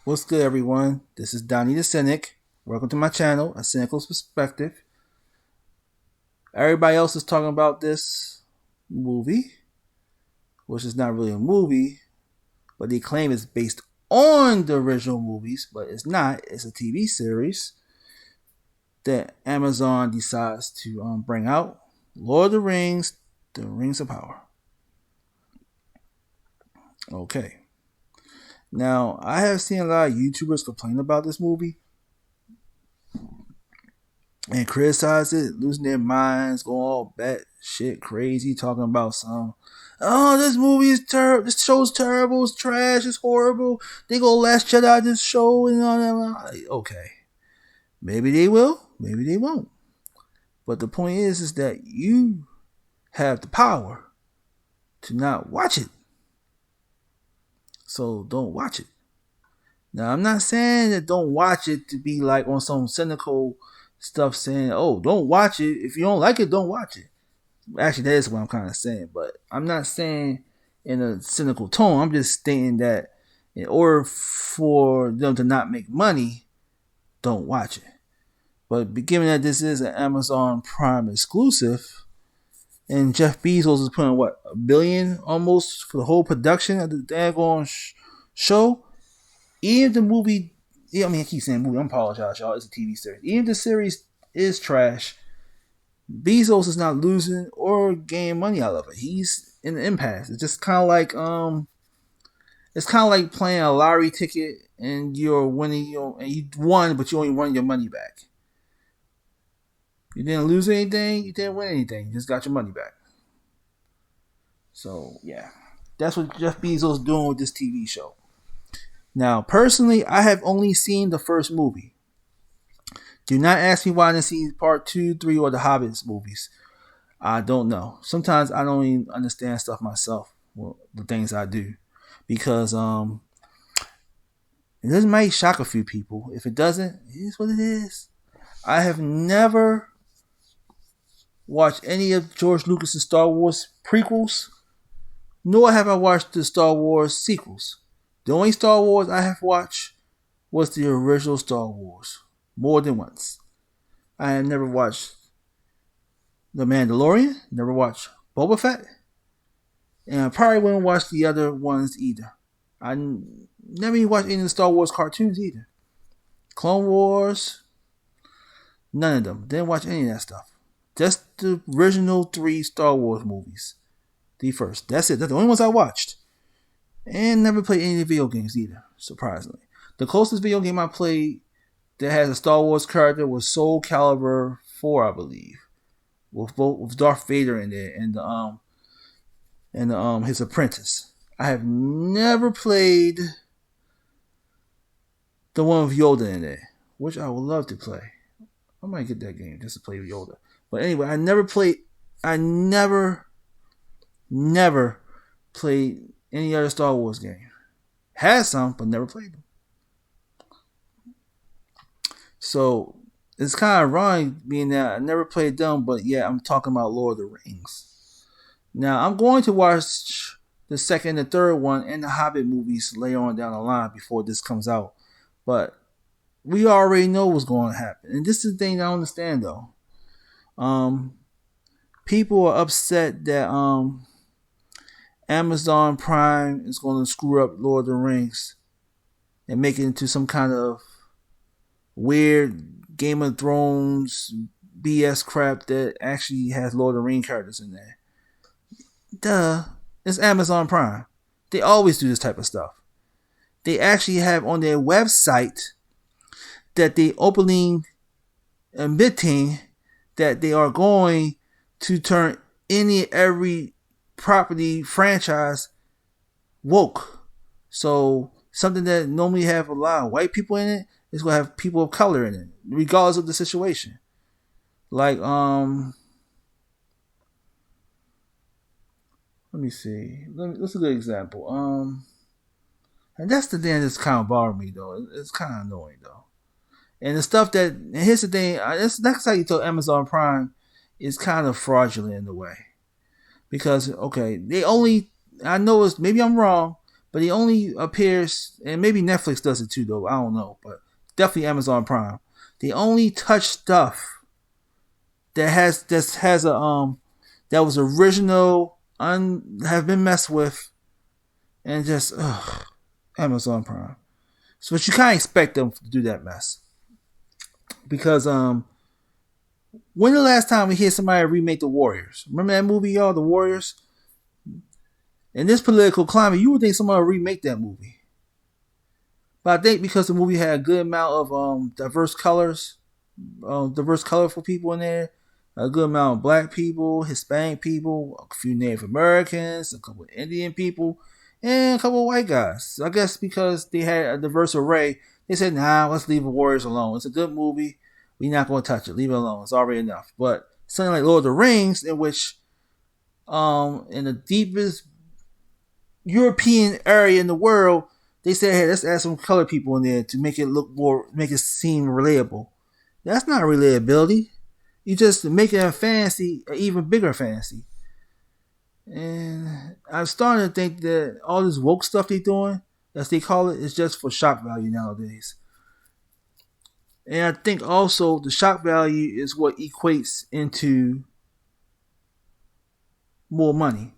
What's good, everyone? This is Donnie the Cynic. Welcome to my channel, A Cynical Perspective. Everybody else is talking about this movie, which is not really a movie, but they claim it's based on the original movies, but it's not. It's a TV series that Amazon decides to bring out. Lord of the Rings, The Rings of Power. Okay. Now, I have seen a lot of YouTubers complain about this movie and criticize it, losing their minds, going all bat shit crazy, talking about oh, this movie is terrible, this show's terrible, it's trash, it's horrible, they go Last Jedi this show and all that. Okay, maybe they will, maybe they won't. But the point is that you have the power to not watch it. So don't watch it. Now, I'm not saying that don't watch it to be like on some cynical stuff saying, oh, don't watch it. If you don't like it, don't watch it. Actually, that is what I'm kind of saying. But I'm not saying in a cynical tone. I'm just stating that in order for them to not make money, don't watch it. But given that this is an Amazon Prime exclusive, and Jeff Bezos is putting what, $1 billion almost for the whole production of the daggone show, even the movie, I keep saying movie, I apologize, y'all. It's a TV series. Even if the series is trash, Bezos is not losing or gaining money out of it. He's in the impasse. It's just kind of like playing a lottery ticket and you're winning, and you won, but you only won your money back. You didn't lose anything. You didn't win anything. You just got your money back. So yeah, that's what Jeff Bezos is doing with this TV show. Now, personally, I have only seen the first movie. Do not ask me why I didn't see part 2, 3, or the Hobbits movies. I don't know. Sometimes I don't even understand stuff myself, well, the things I do. Because this might shock a few people. If it doesn't, it is what it is. I have never watched any of George Lucas' Star Wars prequels, nor have I watched the Star Wars sequels. The only Star Wars I have watched was the original Star Wars, more than once. I have never watched The Mandalorian, never watched Boba Fett, and I probably wouldn't watch the other ones either. I never even watched any of the Star Wars cartoons either. Clone Wars, none of them. Didn't watch any of that stuff. Just the original 3 Star Wars movies. The first. That's it. That's the only ones I watched. And never played any video games either, surprisingly. The closest video game I played that has a Star Wars character was Soul Calibur 4, I believe. With Darth Vader in there and his apprentice. I have never played the one with Yoda in there, which I would love to play. I might get that game just to play with Yoda. But anyway, I never played any other Star Wars game. Had some, but never played them. So it's kind of wrong being that I never played them, but yeah, I'm talking about Lord of the Rings. Now I'm going to watch the second and third one and the Hobbit movies later on down the line before this comes out. But we already know what's going to happen. And this is the thing I don't understand though. People are upset that Amazon Prime is going to screw up Lord of the Rings and make it into some kind of weird Game of Thrones BS crap that actually has Lord of the Rings characters in there. Duh. It's Amazon Prime. They always do this type of stuff. They actually have on their website that they openly admitting that they are going to turn every property franchise woke. So something that normally have a lot of white people in it is going to have people of color in it, regardless of the situation. Like, let me see. That's a good example. And that's the thing that's kind of bothering me though. It's kind of annoying though. And the stuff that, and here's the thing, that's how you tell Amazon Prime is kind of fraudulent in a way. Because, okay, I know maybe I'm wrong, but he only appears, and maybe Netflix does it too, though. I don't know, but definitely Amazon Prime. They only touch stuff that has a that was original, have been messed with, and just Amazon Prime. So, but you kind of expect them to do that mess because when the last time we hear somebody remake The Warriors? Remember that movie, y'all, The Warriors? In this political climate, you would think somebody would remake that movie. But I think because the movie had a good amount of diverse colorful people in there, a good amount of black people, Hispanic people, a few Native Americans, a couple of Indian people, and a couple of white guys. I guess because they had a diverse array, they said, nah, let's leave The Warriors alone. It's a good movie. We're not going to touch it. Leave it alone. It's already enough. But something like Lord of the Rings, in which in the deepest European area in the world, they said, hey, let's add some colored people in there to make it seem relatable. That's not relatability. You just make it a fantasy, an even bigger fantasy. And I'm starting to think that all this woke stuff they're doing, as they call it, is just for shock value nowadays. And I think also the shock value is what equates into more money.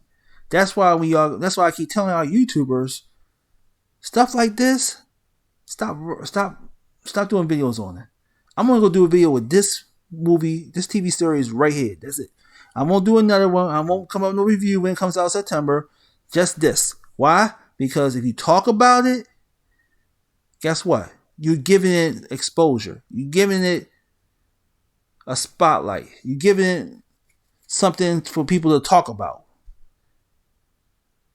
That's why I keep telling our YouTubers, stuff like this, stop doing videos on it. I'm gonna go do a video with this movie, this TV series right here. That's it. I won't do another one. I won't come up with no review when it comes out in September. Just this. Why? Because if you talk about it, guess what? You're giving it exposure. You're giving it a spotlight. You're giving it something for people to talk about.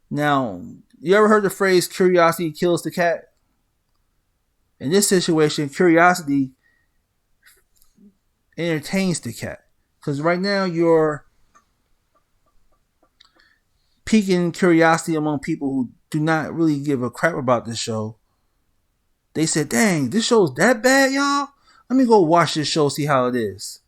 Now, you ever heard the phrase curiosity kills the cat? In this situation, curiosity entertains the cat. Because right now you're piquing curiosity among people who do not really give a crap about this show. They said, dang, this show's that bad, y'all? Let me go watch this show, see how it is.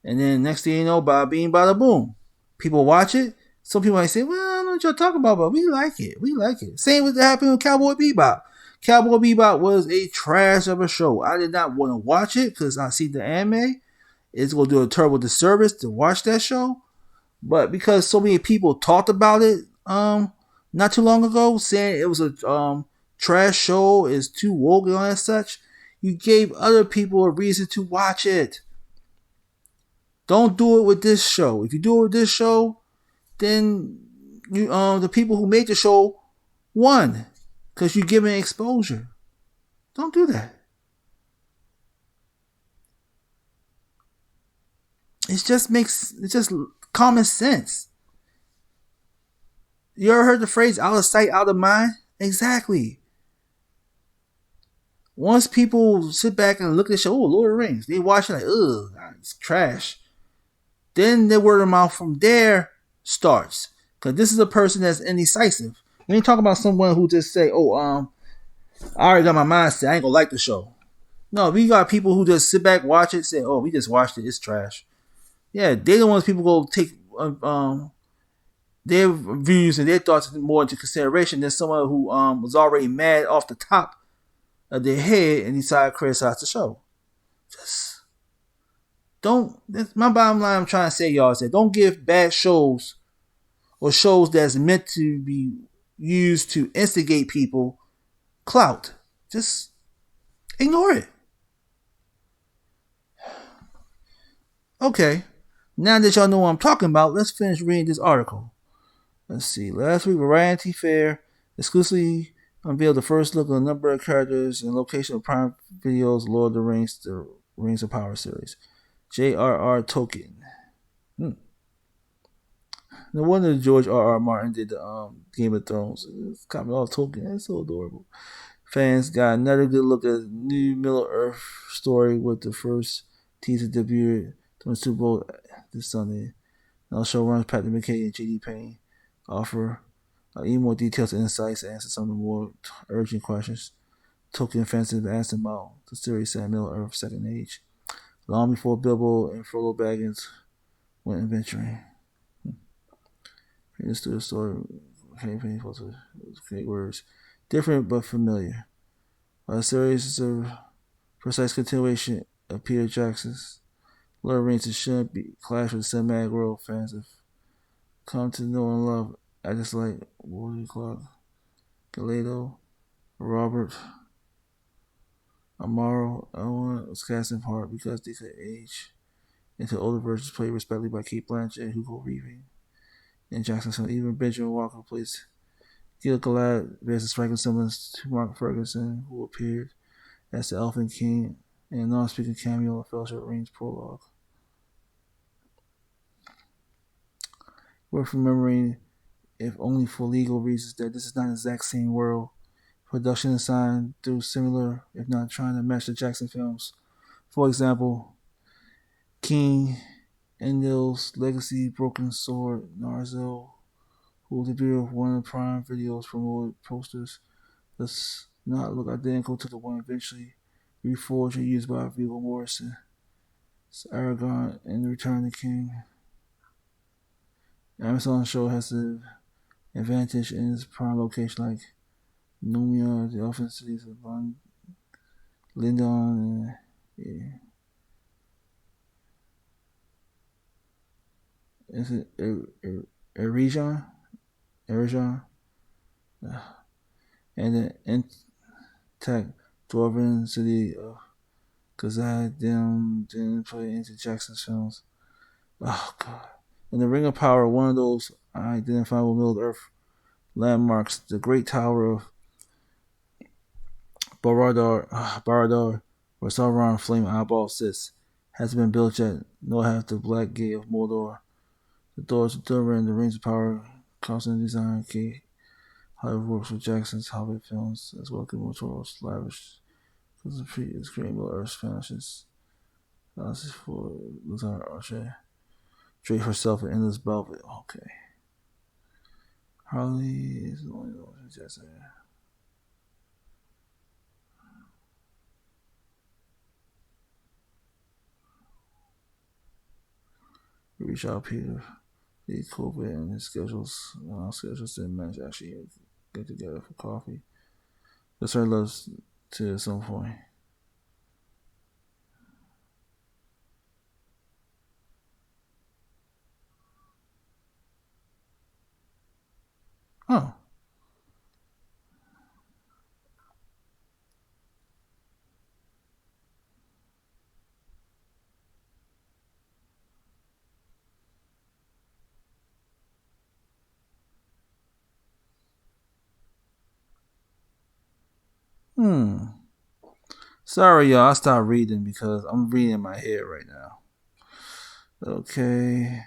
And then next thing you know, bada bing, bada boom. People watch it. Some people might say, well, I don't know what y'all talking about, but we like it. We like it. Same with what happened with Cowboy Bebop. Cowboy Bebop was a trash of a show. I did not want to watch it because I see the anime. It's going to do a terrible disservice to watch that show. But because so many people talked about it not too long ago, saying it was a trash show, is too woke and all that such, you gave other people a reason to watch it. Don't do it with this show. If you do it with this show, then you the people who made the show won because you're giving exposure. Don't do that. It's just common sense. You ever heard the phrase out of sight, out of mind? Exactly. Once people sit back and look at the show, oh, Lord of the Rings, they watch it like, ugh, it's trash. Then the word of mouth from there starts. Because this is a person that's indecisive. We ain't talking about someone who just say, oh, I already got my mindset, I ain't gonna like the show. No, we got people who just sit back, watch it, say, oh, we just watched it, it's trash. Yeah, they the ones people go take their views and their thoughts more into consideration than someone who was already mad off the top of their head and decided to criticize the show. Just don't. That's my bottom line. I'm trying to say, y'all, is that don't give bad shows or shows that's meant to be used to instigate people clout. Just ignore it. Okay, now that y'all know what I'm talking about, let's finish reading this article. Let's see. Last week, Variety Fair exclusively unveiled the first look at a number of characters and location of Prime Video's Lord of the Rings of Power series. J.R.R. Tolkien. No wonder George R.R. Martin did the Game of Thrones. It's coming off Tolkien. It's so adorable. Fans got another good look at the new Middle Earth story with the first teaser debut during Super Bowl this Sunday. Now showrunners Patrick McKay and J.D. Payne offer even more details and insights to answer some of the more urgent questions Tolkien fans have asked about the series set in Middle Earth Second Age, long before Bilbo and Frodo Baggins went adventuring. Let's do the story. painful to create words. Different but familiar. A series of precise continuation of Peter Jackson's Lord of the Rings shouldn't be clash with cinematic world fans have come to know and love. I just like Woody Clark, Galado, Robert Amaro. Owen was cast in part because they could age into older versions played respectively by Kate Blanchett and Hugo Weaving. And Jackson's son, even Benjamin Walker plays Gil Galad bears a striking semblance to Mark Ferguson, who appeared as the Elfin King in a non-speaking cameo in Fellowship Rings prologue. Worth remembering, if only for legal reasons, that this is not the exact same world. Production designed through similar, if not trying to match the Jackson films. For example, King Enlil's Legacy Broken Sword, Narzel, who debuted with one of the Prime Video's promoted posters, does not look identical to the one eventually reforged and used by Viggo Morrison. It's Aragon and the Return of the King. Amazon show has the advantage in its prime location like Numia, the elfin cities of Lindon, and is it Erijon? And the intact dwarven city of Kazad didn't play into Jackson's films. Oh god. In the Ring of Power, one of those identifiable Middle Earth landmarks, the Great Tower of Barad-dûr, where Sauron Flame Eyeball sits, has been built yet, nor has the Black Gate of Mordor. The doors of Durin, the Rings of Power, constant design, key. Hollywood works with Jackson's Hobbit films, as well as Guillermo Toro's lavish, because the previous Great Middle Earth finishes. Analysis for Lieutenant Archer. Drape herself in endless velvet. Okay. Harley is the only one who's Jackson. Reach out Peter. The COVID and his schedules didn't match. Actually get together for coffee. That's our loves to at some point. Oh. Sorry, y'all. I stopped reading because I'm reading in my head right now. Okay.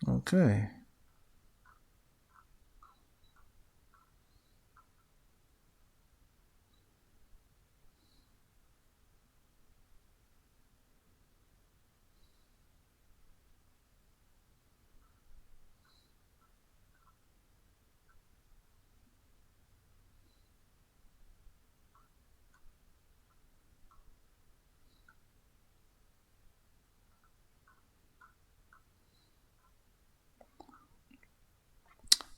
Okay.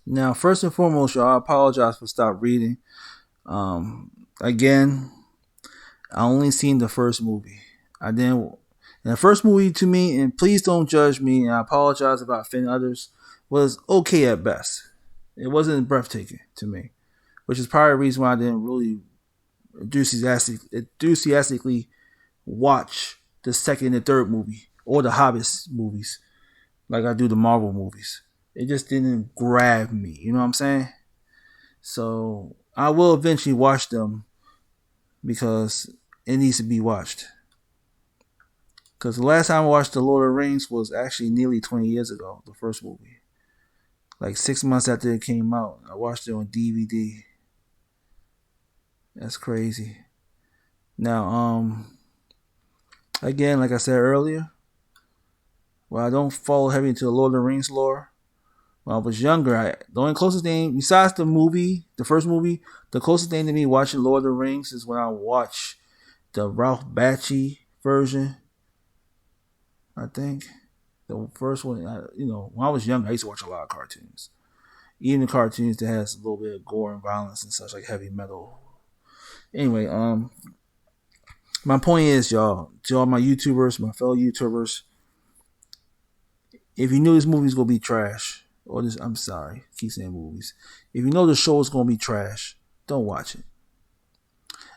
Now, first and foremost, y'all, I apologize for stop reading. Again, I only seen the first movie. I didn't. And the first movie to me, and please don't judge me, and I apologize if I offend others, was okay at best. It wasn't breathtaking to me, which is probably the reason why I didn't really enthusiastically watch the second and third movie or the Hobbit movies like I do the Marvel movies. It just didn't grab me. You know what I'm saying? So I will eventually watch them because it needs to be watched. Because the last time I watched The Lord of the Rings was actually nearly 20 years ago, the first movie. Like 6 months after it came out, I watched it on DVD. That's crazy. Now, again, like I said earlier, well, I don't follow heavy into the Lord of the Rings lore. When I was younger, the only closest thing, besides the movie, the first movie, the closest thing to me watching Lord of the Rings is when I watch the Ralph Bakshi version. I think the first one, when I was younger, I used to watch a lot of cartoons, even the cartoons that has a little bit of gore and violence and such, like heavy metal. Anyway, my point is, y'all, to all my YouTubers, my fellow YouTubers, if you knew this movie's gonna be trash, or this, I'm sorry, I keep saying movies. If you know the show is gonna be trash, don't watch it.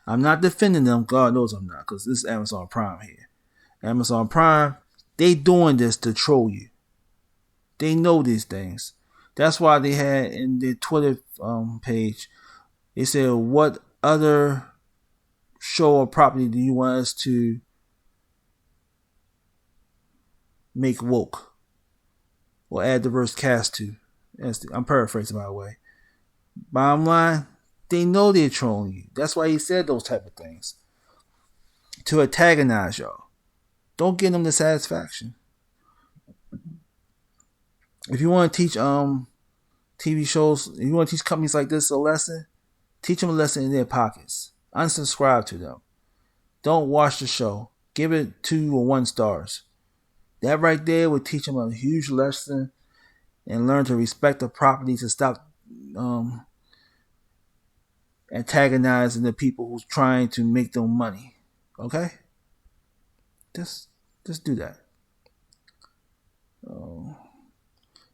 I'm not defending them. God knows I'm not, because this is Amazon Prime here. Amazon Prime, they doing this to troll you. They know these things. That's why they had in their Twitter page, they said, what other show or property do you want us to make woke or add diverse cast to? I'm paraphrasing, by the way. Bottom line, they know they're trolling you. That's why he said those type of things. To antagonize y'all. Don't give them the satisfaction. If you want to teach TV shows, if you want to teach companies like this a lesson, teach them a lesson in their pockets. Unsubscribe to them. Don't watch the show. Give it 2 or 1 stars. That right there would teach them a huge lesson and learn to respect the property, to stop antagonizing the people who's trying to make them money. Okay? Just do that.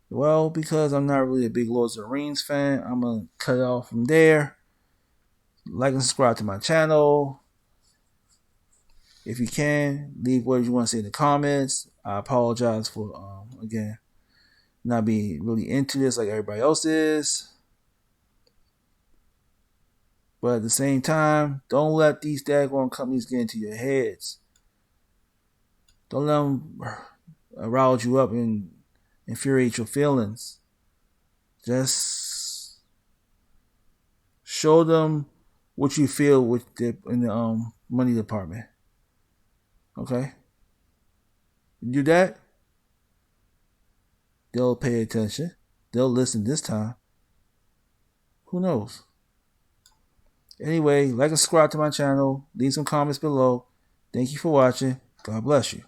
Well, because I'm not really a big Lord of the Rings fan, I'm going to cut it off from there. Like and subscribe to my channel. If you can, leave what you want to say in the comments. I apologize for, again, not being really into this like everybody else is. But at the same time, don't let these daggone companies get into your heads. Don't let them arouse you up and infuriate your feelings. Just show them what you feel in the money department. Okay? You do that, they'll pay attention. They'll listen this time. Who knows? Anyway, like and subscribe to my channel. Leave some comments below. Thank you for watching. God bless you.